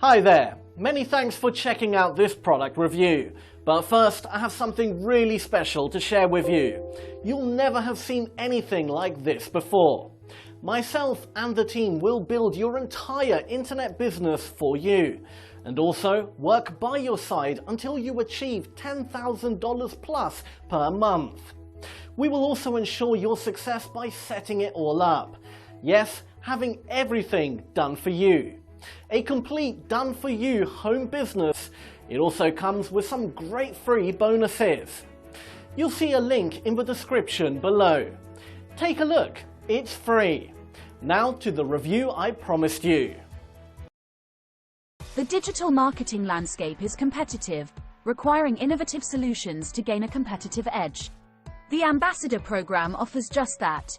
Hi there, many thanks for checking out this product review. But first, I have something really special to share with you. You'll never have seen anything like this before. Myself and the team will build your entire internet business for you, and also work by your side until you achieve $10,000 plus per month. We will also ensure your success by setting it all up. Yes, having everything done for you. A complete done-for-you home business. It also comes with some great free bonuses. You'll see a link in the description below. Take a look, it's free. Now to the review I promised you. The digital marketing landscape is competitive, requiring innovative solutions to gain a competitive edge. The Ambassador program offers just that.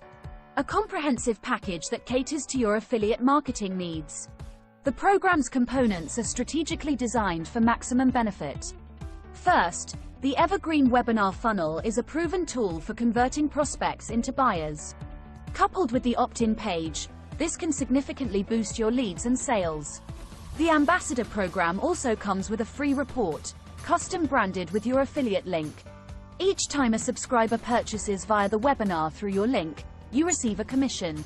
A comprehensive package that caters to your affiliate marketing needs. The program's components are strategically designed for maximum benefit. First, the Evergreen Webinar Funnel is a proven tool for converting prospects into buyers. Coupled with the opt-in page, this can significantly boost your leads and sales. The Ambassador program also comes with a free report, custom branded with your affiliate link. Each time a subscriber purchases via the webinar through your link, you receive a commission.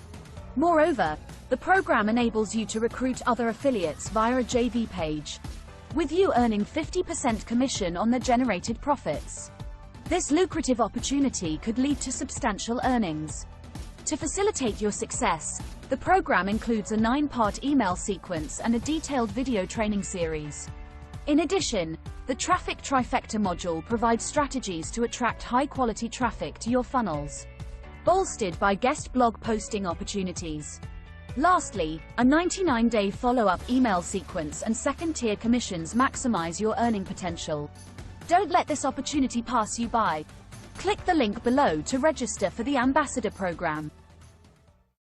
Moreover, the program enables you to recruit other affiliates via a JV page, with you earning 50% commission on the generated profits. This lucrative opportunity could lead to substantial earnings. To facilitate your success, the program includes a 9-part email sequence and a detailed video training series. In addition, the Traffic Trifecta module provides strategies to attract high-quality traffic to your funnels, bolstered by guest blog posting opportunities. Lastly, a 99-day follow-up email sequence and second-tier commissions maximize your earning potential. Don't let this opportunity pass you by. Click the link below to register for the Ambassador program.